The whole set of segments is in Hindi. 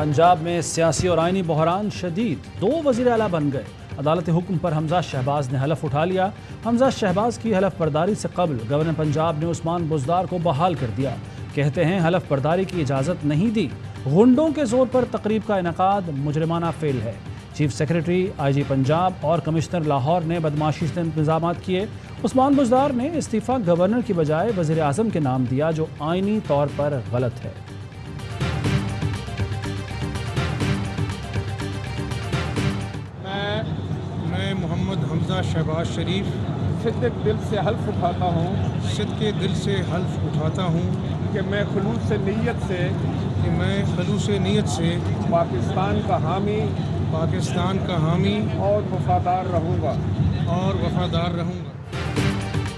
पंजाब में सियासी और आइनी बहरान शदीद, 2 वज़ीर आला बन गए। अदालत हुक्म पर हमजा शहबाज ने हलफ उठा लिया। हमजा शहबाज की हलफ बर्दारी से कबल गवर्नर पंजाब ने उस्मान बुज़दार को बहाल कर दिया। कहते हैं हलफ बर्दारी की इजाज़त नहीं दी। गुंडों के जोर पर तकरीब का इनकाद मुजरिमाना फेल है। चीफ सेक्रेटरी IG पंजाब और कमिश्नर लाहौर ने बदमाशी से इंतजाम किए। उस्मान बुज़दार ने इस्तीफ़ा गवर्नर की बजाय वज़ीर आज़म के नाम दिया, जो आइनी तौर पर गलत है। मैं मोहम्मद हमजा शहबाज शरीफ सिद्दक़ दिल से हल्फ उठाता हूँ कि मैं खुलूस नीयत से पाकिस्तान का हामी और वफादार रहूँगा।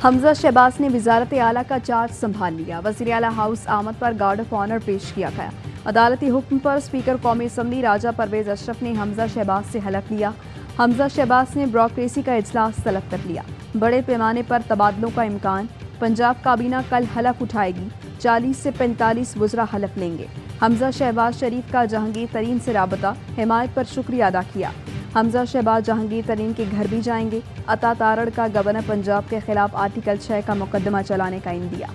हमजा शहबाज ने वज़ारत आला का चार्ज संभाल लिया। वज़ीर आला हाउस आमद पर गार्ड ऑफ ऑनर पेश किया गया। अदालती हुक्म पर स्पीकर कौमी असम्बली राजा परवेज अशरफ ने हमजा शहबाज से हलफ लिया। हमजा शहबाज ने ब्यूरोक्रेसी का इजलास तलब कर लिया। बड़े पैमाने पर तबादलों का इम्कान। पंजाब काबीना कल हलफ उठाएगी। 40 से 45 वज़रा हलफ लेंगे। हमजा शहबाज शरीफ का जहांगीर तरीन से राबता, हिमायत पर शुक्रिया अदा किया। हमजा शहबाज जहांगीर तरीन के घर भी जाएंगे। अता तारड़ का गवर्नर पंजाब के खिलाफ आर्टिकल 6 का मुकदमा चलाने का इंदिया।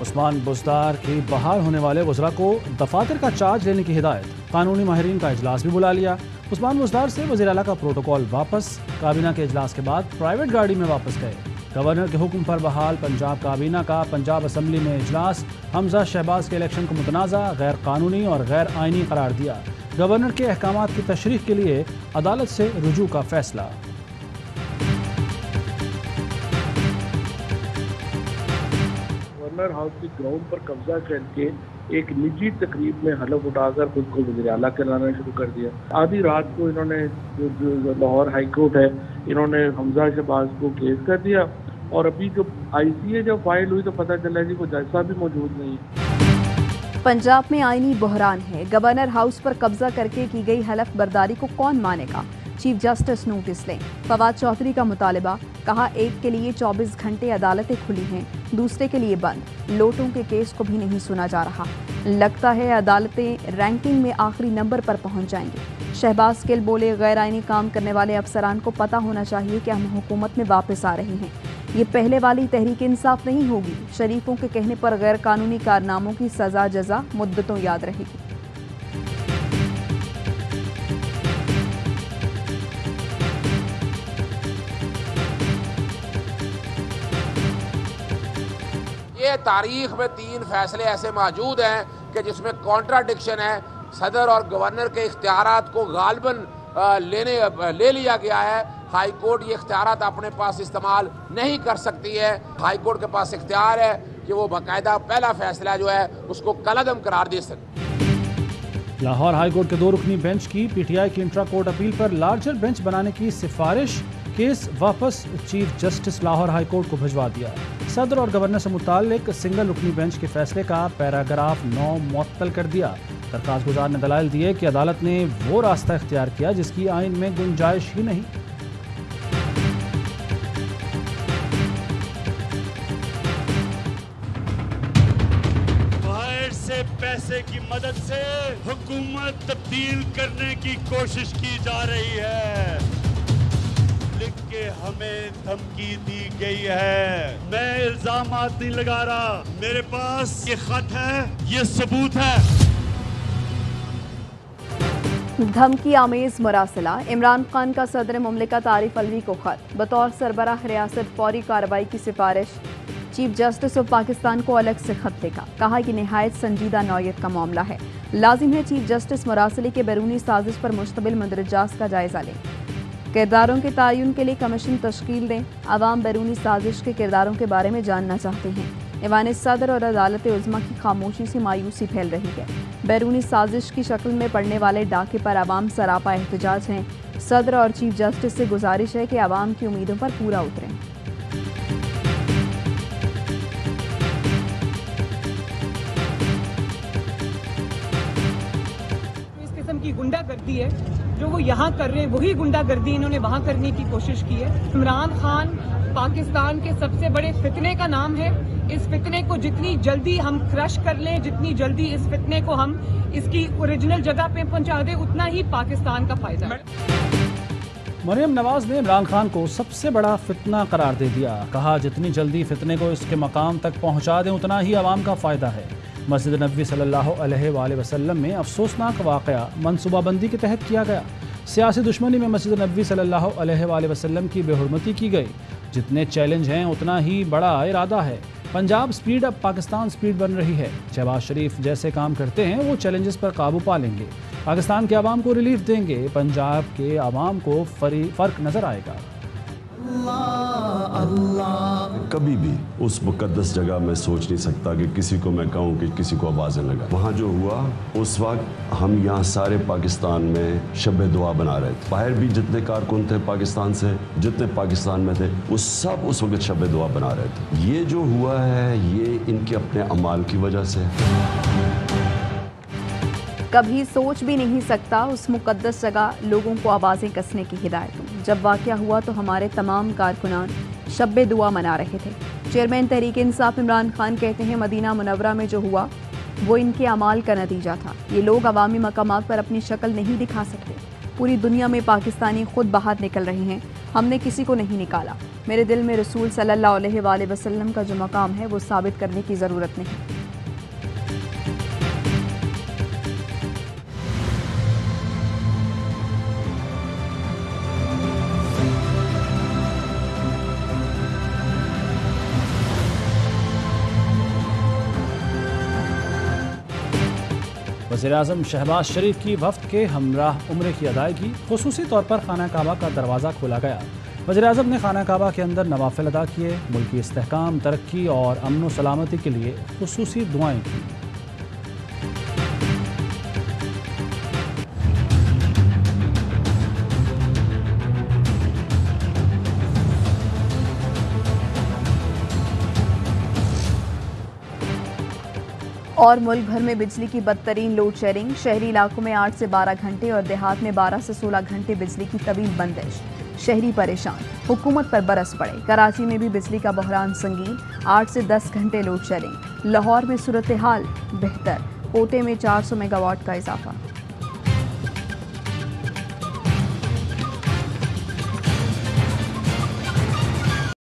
उस्मान बुज़दार की बहाल होने वाले वज़रा को दफातर का चार्ज लेने की हिदायत। कानूनी माहिरीन का इजलास भी बुला लिया। उस्मान बुज़दार से वज़ीर आला का प्रोटोकॉल वापस। काबीना के इजलास के बाद प्राइवेट गाड़ी में वापस गए। गवर्नर के हुक्म पर बहाल पंजाब काबीना का पंजाब असम्बली में इजलास। हमजा शहबाज के इलेक्शन को मुतनाज़ा, गैर कानूनी और गैर आइनी करार दिया। गवर्नर के अहकामात की तशरीह के लिए अदालत से रुजू का फैसला। गवर्नर हाउस की ग्राउंड पर कब्जा करके एक निजी तकरीब में हलफ उठाकर खुद को वज़ीर आला कराना शुरू कर दिया। आधी रात को इन्होंने जो लाहौर हाई कोर्ट है, इन्होंने हमजा शहबाज को केस कर दिया और अभी जो ICA जब फाइल हुई तो पता चला जी वो जज साहब भी मौजूद नहीं है। पंजाब में आइनी बहरान है। गवर्नर हाउस पर कब्जा करके की गई हलफ बर्दारी को कौन मानेगा? चीफ जस्टिस नोटिस लें। फवाद चौधरी का मुतालबा, कहा एक के लिए 24 घंटे अदालतें खुली हैं, दूसरे के लिए बंद। लोटों के केस को भी नहीं सुना जा रहा। लगता है अदालतें रैंकिंग में आखिरी नंबर पर पहुंच जाएंगी। शहबाज गिल बोले, गैर आइनी काम करने वाले अफसरान को पता होना चाहिए कि हम हुकूमत में वापस आ रहे हैं। ये पहले वाली तहरीक इंसाफ नहीं होगी। शरीफों के कहने पर गैर कानूनी कारनामों की सजा जजा मुद्दतों याद रहेगी। ये तारीख में 3 फैसले ऐसे मौजूद हैं कि जिसमें कॉन्ट्राडिक्शन है। सदर और गवर्नर के इख्तियारात को गालबन ले लिया गया है। हाई कोर्ट ये इख्तियारात अपने पास इस्तेमाल नहीं कर सकती है। हाई कोर्ट के पास इख्तियार है कि वो बाकायदा पहला फैसला जो है उसको कलअदम करार दे सकती। लाहौर हाई कोर्ट के 2 रुकनी बेंच की PTI की इंट्रा कोर्ट अपील पर लार्जर बेंच बनाने की सिफारिश। केस वापस chief justice Lahore high court को भिजवा दिया। सदर और गवर्नर से मुताल्लिक सिंगल रुकनी बेंच के फैसले का पैराग्राफ 9 मुअत्तल कर दिया। दरखास्त गुजार ने दलाइल दिए कि अदालत ने वो रास्ता इख्तियार किया जिसकी आइन में गुंजाइश ही नहीं। बाहर से पैसे की मदद से हुकूमत तब्दील करने की कोशिश की जा रही है। लिख के हमें धमकी दी गई है। मैं इल्जामात नहीं लगा रहा, मेरे पास ये खत है, ये सबूत है। धमकी आमेज मुरासिला। इमरान खान का सदर मुमलिकत आरिफ अलवी को खत। बतौर सरबराह रियासत फौरी कार्रवाई की सिफारिश। चीफ जस्टिस ऑफ पाकिस्तान को अलग से खत लिखा। कहा कि नहायत संजीदा नौयत का मामला है। लाजिम है चीफ जस्टिस मुरासिले के बैरूनी साजिश पर मुश्तमिल मंदरजात का जायजा लें। किरदारों के तयन के लिए कमीशन तश्कील दें। अवाम बैरूनी साजिश के किरदारों के बारे में जानना चाहते हैं। ईवान सदर और अदालत उज़्मा की खामोशी से मायूसी फैल रही है। बैरूनी साजिश की शक्ल में पड़ने वाले डाके पर अवाम सरापा एहतजाज हैं। सदर और चीफ जस्टिस से गुजारिश है कि अवाम की उम्मीदों पर पूरा उतरें। की गुंडागर्दी है, जो वो यहाँ कर रहे हैं वही गुंडागर्दी इन्होंने वहाँ करने की कोशिश की है। इमरान खान पाकिस्तान के सबसे बड़े फितने का नाम है। इस फितने को जितनी जल्दी हम क्रश कर लें, जितनी जल्दी इस फितने को हम इसकी ओरिजिनल जगह पे पहुंचा दें, उतना ही पाकिस्तान का फायदा है। मरियम नवाज ने इमरान खान को सबसे बड़ा फितना करार दे दिया। कहा जितनी जल्दी फितने को इसके मकाम तक पहुंचा दें उतना ही आवाम का फ़ायदा है। मस्जिद नबी सल्लल्लाहु अलैहि वसल्लम में अफसोसनाक वाक़या मनसूबाबंदी के तहत किया गया। सियासी दुश्मनी में मस्जिद नबी सल्लल्लाहु अलैहि वसल्लम की बेहुरमती की गई। जितने चैलेंज हैं उतना ही बड़ा इरादा है। पंजाब स्पीड अब पाकिस्तान स्पीड बन रही है। शहबाज शरीफ जैसे काम करते हैं वो चैलेंजेस पर काबू पा लेंगे, पाकिस्तान के आवाम को रिलीफ देंगे, पंजाब के आवाम को फ़र्क नज़र आएगा। कभी भी उस मुकद्दस जगह में सोच नहीं सकता कि किसी को मैं कहूँ कि किसी को आवाज़ें लगा। वहाँ जो हुआ उस वक्त हम यहाँ सारे पाकिस्तान में शब दुआ बना रहे थे। बाहर भी जितने कारकुन थे पाकिस्तान से, जितने पाकिस्तान में थे, वो सब उस वक्त शब दुआ बना रहे थे। ये जो हुआ है ये इनके अपने अमाल की वजह से। कभी सोच भी नहीं सकता उस मुकद्दस जगह लोगों को आवाज़ें कसने की हिदायत दूं। जब वाक़या हुआ तो हमारे तमाम कारकुनान शब्बे दुआ मना रहे थे। चेयरमैन तहरीक इंसाफ इमरान खान कहते हैं मदीना मुनव्वरा में जो हुआ वो इनके अमाल का नतीजा था। ये लोग अवामी मकामात पर अपनी शक्ल नहीं दिखा सकते। पूरी दुनिया में पाकिस्तानी खुद बाहर निकल रहे हैं, हमने किसी को नहीं निकाला। मेरे दिल में रसूल सल्लल्लाहु अलैहि वसल्लम का जो मकाम है वो साबित करने की ज़रूरत नहीं। वज़ीर-ए-आज़म शहबाज शरीफ की वफ़द के हमराह उम्रे की अदायगी। खुसूसी तौर पर खाना काबा का दरवाज़ा खोला गया। वज़ीर-ए-आज़म ने खाना काबा के अंदर नवाफिल अदा किए। मुल्की इस्तेहकाम, तरक्की और अमन व सलामती के लिए खुसूसी दुआएं की। और मुल्क भर में बिजली की बदतरीन लोड शेडिंग। शहरी इलाकों में 8 से 12 घंटे और देहात में 12 से 16 घंटे बिजली की तवील बंदिश। शहरी परेशान, हुकूमत पर बरस पड़े। कराची में भी बिजली का बहरान संगीन, 8 से 10 घंटे लोड शेडिंग। लाहौर में सूरत हाल बेहतर, कोटे में 400 मेगावाट का इजाफा।